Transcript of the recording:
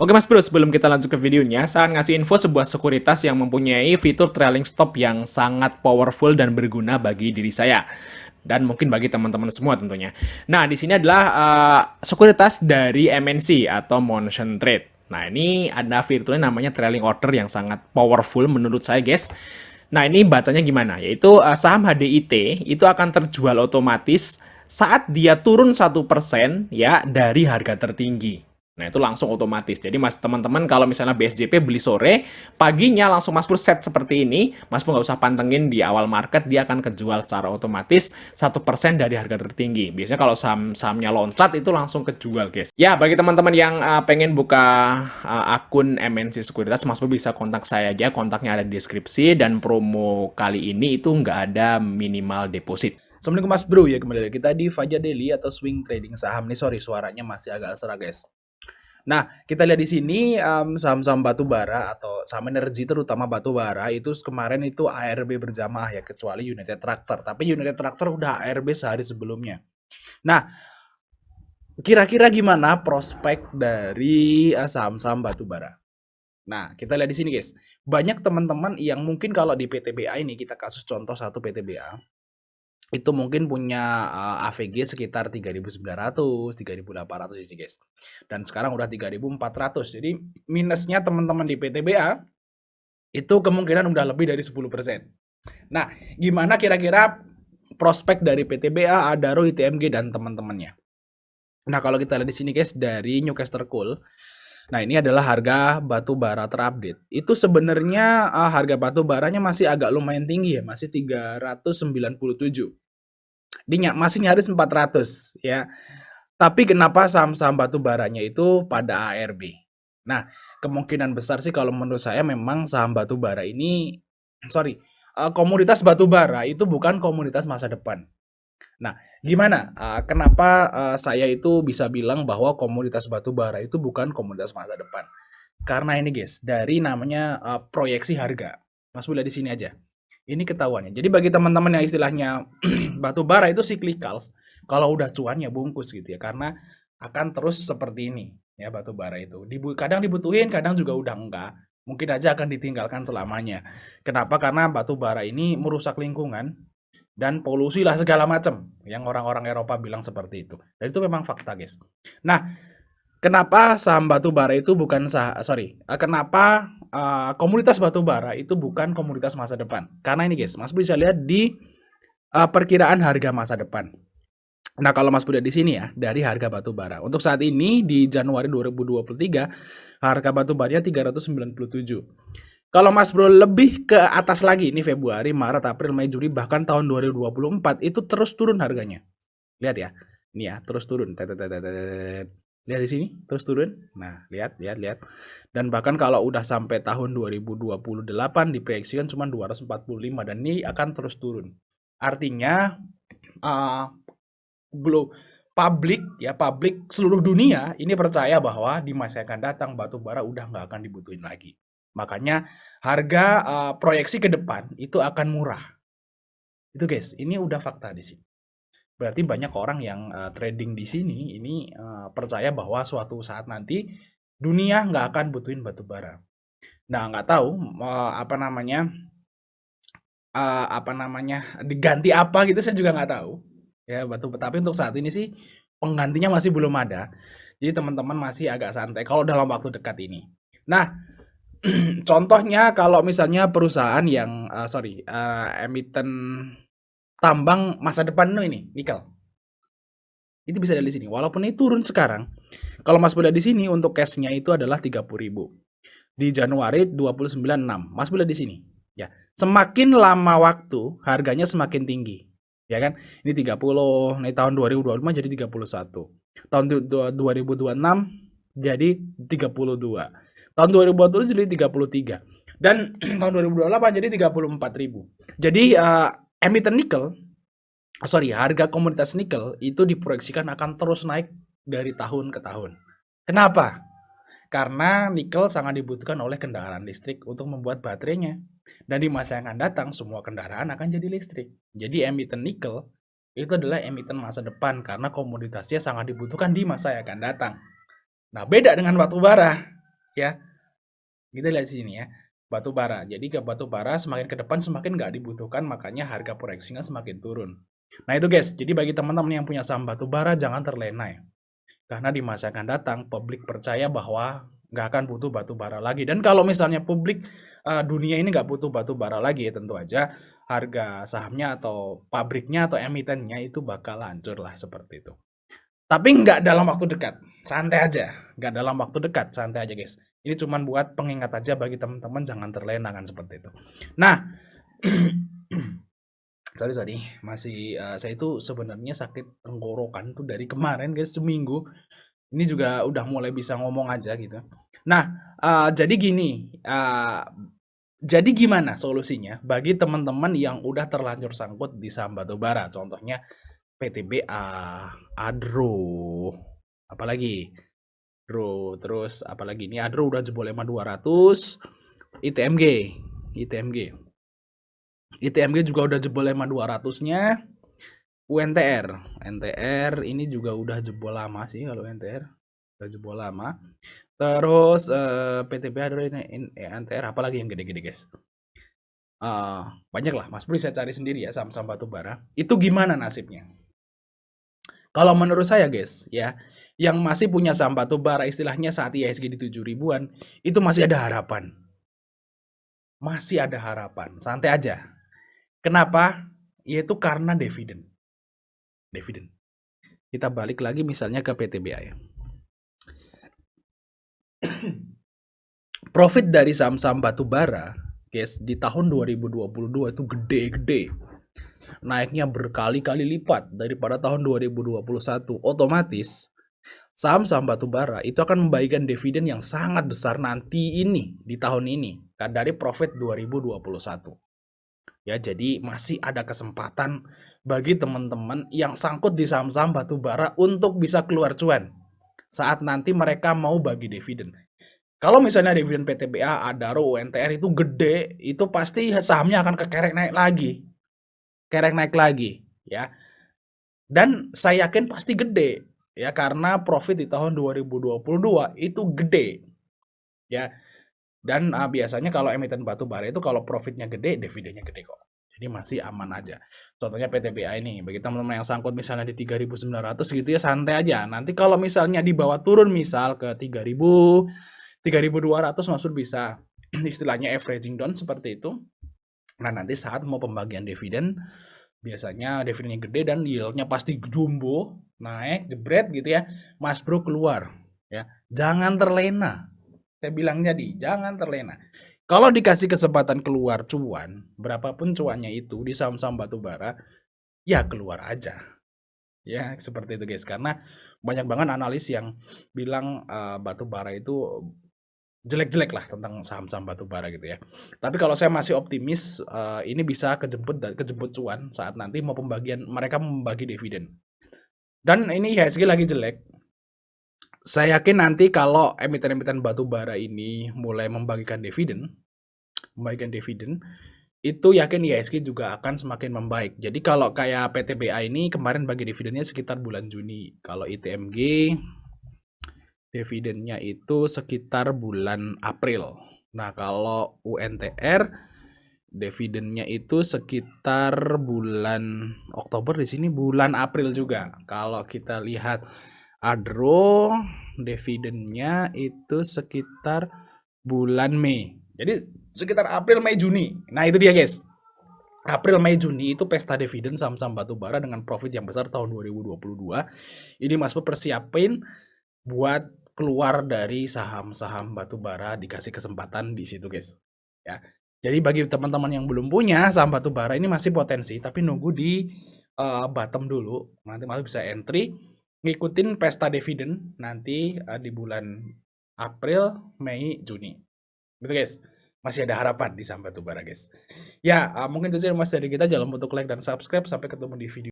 Oke Mas Bro, sebelum kita lanjut ke videonya, saya ngasih info sebuah sekuritas yang mempunyai fitur trailing stop yang sangat powerful dan berguna bagi diri saya. Dan mungkin bagi teman-teman semua tentunya. Nah, di sini adalah sekuritas dari MNC atau Motion Trade. Nah, ini ada fiturnya namanya trailing order yang sangat powerful menurut saya guys. Nah, ini bacanya gimana? Yaitu saham HDIT itu akan terjual otomatis saat dia turun 1% ya dari harga tertinggi. Nah, itu langsung otomatis. Jadi, Mas teman-teman kalau misalnya BSJP beli sore, paginya langsung Mas Pur set seperti ini, Mas Pur nggak usah pantengin di awal market, dia akan kejual secara otomatis 1% dari harga tertinggi. Biasanya kalau saham-sahamnya loncat itu langsung kejual, guys. Ya, bagi teman-teman yang pengen buka akun MNC Sekuritas, Mas Pur bisa kontak saya aja, kontaknya ada di deskripsi, dan promo kali ini itu nggak ada minimal deposit. Assalamualaikum Mas Bro, ya kembali lagi kita di Fajar Daily atau swing trading saham nih. Sorry, suaranya masih agak serak guys. Nah, kita lihat di sini saham-saham batu bara atau saham energi terutama batu bara itu kemarin itu ARB berjamaah ya, kecuali United Tractor. Tapi United Tractor udah ARB sehari sebelumnya. Nah, kira-kira gimana prospek dari saham-saham batu bara? Nah, kita lihat di sini guys. Banyak teman-teman yang mungkin kalau di PTBA ini kita kasus contoh satu PTBA itu mungkin punya AVG sekitar 3.900, 3.800 ini guys. Dan sekarang udah 3.400. Jadi minusnya teman-teman di PTBA itu kemungkinan udah lebih dari 10%. Nah, gimana kira-kira prospek dari PTBA, Adaro, ITMG dan teman-temannya? Nah, kalau kita lihat di sini guys dari Newcastle Coal. Nah, ini adalah harga batu bara terupdate. Itu sebenarnya harga batu baranya masih agak lumayan tinggi ya, masih 397. Masih nyaris 400 ya. Tapi kenapa saham-saham batu baranya itu pada ARB? Nah, kemungkinan besar sih kalau menurut saya memang saham batu bara ini komoditas batu bara itu bukan komoditas masa depan. Nah, gimana? Kenapa saya itu bisa bilang bahwa komoditas batu bara itu bukan komoditas masa depan? Karena ini guys, dari namanya proyeksi harga. Mas boleh di sini aja. Ini ketahuannya. Jadi bagi teman-teman yang istilahnya batu bara itu cyclicals, kalau udah cuan ya bungkus gitu ya, karena akan terus seperti ini ya batu bara itu. Kadang dibutuhin, kadang juga udah enggak. Mungkin aja akan ditinggalkan selamanya. Kenapa? Karena batu bara ini merusak lingkungan dan polusi lah segala macam yang orang-orang Eropa bilang seperti itu. Dan itu memang fakta, guys. Nah, kenapa saham batu bara itu bukan kenapa komoditas batu bara itu bukan komoditas masa depan? Karena ini guys, Mas bisa lihat di perkiraan harga masa depan. Nah, kalau Mas Budi di sini ya, dari harga batu bara. Untuk saat ini di Januari 2023, harga batu baranya 397. Kalau Mas Bro lebih ke atas lagi, ini Februari, Maret, April, Mei, Juni, bahkan tahun 2024 itu terus turun harganya. Lihat ya, ini ya, terus turun. Lihat di sini, terus turun. Nah, lihat. Dan bahkan kalau udah sampai tahun 2028 diproyeksikan cuma 245 dan ini akan terus turun. Artinya publik seluruh dunia ini percaya bahwa di masa yang akan datang batu bara udah nggak akan dibutuhin lagi. Makanya harga proyeksi ke depan itu akan murah. Itu guys, ini udah fakta di sini. Berarti banyak orang yang trading di sini ini percaya bahwa suatu saat nanti dunia nggak akan butuhin batu bara. Nah, nggak tahu diganti apa gitu saya juga nggak tahu. Ya, tapi untuk saat ini sih penggantinya masih belum ada. Jadi teman-teman masih agak santai kalau dalam waktu dekat ini. Nah, contohnya kalau misalnya perusahaan yang emiten tambang masa depan ini nikel. Itu bisa dari sini. Walaupun ini turun sekarang. Kalau Mas boleh di sini untuk cashnya itu adalah 30.000. Di Januari 29.6. Mas boleh di sini. Ya, semakin lama waktu harganya semakin tinggi. Ya kan? Ini 30, ini tahun 2025 jadi 31. Tahun 2026 jadi 32. Tahun 2020 jadi 33. Dan tahun 2028 jadi 34.000. Jadi emiten nikel, harga komoditas nikel itu diproyeksikan akan terus naik dari tahun ke tahun. Kenapa? Karena nikel sangat dibutuhkan oleh kendaraan listrik untuk membuat baterainya. Dan di masa yang akan datang, semua kendaraan akan jadi listrik. Jadi emiten nikel itu adalah emiten masa depan karena komoditasnya sangat dibutuhkan di masa yang akan datang. Nah, beda dengan batu bara. ya. Kita lihat sini ya, batu bara. Jadi ke batu bara semakin ke depan semakin nggak dibutuhkan, makanya harga proyeksinya semakin turun. Nah itu guys, jadi bagi teman-teman yang punya saham batu bara jangan terlena ya. Karena di masa akan datang, publik percaya bahwa nggak akan butuh batu bara lagi. Dan kalau misalnya publik dunia ini nggak butuh batu bara lagi, ya tentu aja harga sahamnya atau pabriknya atau emitennya itu bakal hancur lah seperti itu. Tapi nggak dalam waktu dekat, santai aja. Nggak dalam waktu dekat, santai aja guys. Ini cuman buat pengingat aja bagi teman-teman jangan terlena kan seperti itu. Nah, sorry, masih saya itu sebenarnya sakit tenggorokan tuh dari kemarin guys, seminggu. Ini juga udah mulai bisa ngomong aja gitu. Nah, jadi gini, jadi gimana solusinya bagi teman-teman yang udah terlanjur sangkut di saham batubara? Contohnya PTBA, Adro, apalagi terus apalagi ini Adro udah jebol 200, ITMG juga udah jebol 200-nya, NTR ini juga udah jebol lama sih kalau NTR udah jebol lama. Terus PTBA Adro ini NTR apalagi yang gede-gede guys. Banyak lah, Mas Bro bisa cari sendiri ya saham-saham batubara. Itu gimana nasibnya? Kalau menurut saya guys, ya, yang masih punya saham batubara istilahnya saat IHSG di 7 ribuan, itu masih ada harapan. Masih ada harapan, santai aja. Kenapa? Yaitu karena dividen. Kita balik lagi misalnya ke PTBA ya. Profit dari saham-saham batubara, guys, di tahun 2022 itu gede-gede. Naiknya berkali-kali lipat daripada tahun 2021. Otomatis saham-saham batubara itu akan membagikan dividen yang sangat besar nanti ini di tahun ini dari profit 2021. Ya, jadi masih ada kesempatan bagi teman-teman yang sangkut di saham-saham batubara untuk bisa keluar cuan saat nanti mereka mau bagi dividen. Kalau misalnya dividen PTBA, Adaro, UNTR itu gede, itu pasti sahamnya akan kekerek naik lagi. Kerek naik lagi, ya. Dan saya yakin pasti gede, ya, karena profit di tahun 2022 itu gede, ya. Dan biasanya kalau emiten batubara itu kalau profitnya gede, dividennya gede kok. Jadi masih aman aja. Contohnya PTBA ini, bagi teman-teman yang sangkut misalnya di 3.900 gitu ya, santai aja. Nanti kalau misalnya di bawah turun misal ke 3.000, 3.200 maksud bisa istilahnya averaging down seperti itu. Nah, nanti saat mau pembagian dividen, biasanya dividennya gede dan yieldnya pasti jumbo, naik, jebret gitu ya. Mas Bro keluar, ya. Jangan terlena. Saya bilang jadi, jangan terlena. Kalau dikasih kesempatan keluar cuan, berapapun cuannya itu di saham-saham batubara, ya keluar aja. Ya, seperti itu guys. Karena banyak banget analis yang bilang batubara itu jelek-jelek lah tentang saham-saham batubara gitu ya. Tapi kalau saya masih optimis ini bisa kejemput cuan saat nanti mau mereka membagi dividen. Dan ini IHSG lagi jelek. Saya yakin nanti kalau emiten-emiten batubara ini mulai membagikan dividen, itu yakin IHSG juga akan semakin membaik. Jadi kalau kayak PTBA ini kemarin bagi dividennya sekitar bulan Juni. Kalau ITMG dividennya itu sekitar bulan April. Nah, kalau UNTR dividennya itu sekitar bulan Oktober, di sini bulan April juga. Kalau kita lihat Adro dividennya itu sekitar bulan Mei. Jadi sekitar April, Mei, Juni. Nah, itu dia guys. April, Mei, Juni itu pesta dividen saham-saham batubara dengan profit yang besar tahun 2022. Ini Mas Pur persiapin buat keluar dari saham-saham batubara, dikasih kesempatan di situ guys. Ya. Jadi bagi teman-teman yang belum punya saham batubara ini masih potensi, tapi nunggu di bottom dulu. Nanti malah bisa entry, ngikutin pesta dividen nanti di bulan April, Mei, Juni. Gitu guys. Masih ada harapan di saham batubara guys. Ya, mungkin itu saja Mas dari kita. Jangan lupa untuk like dan subscribe. Sampai ketemu di video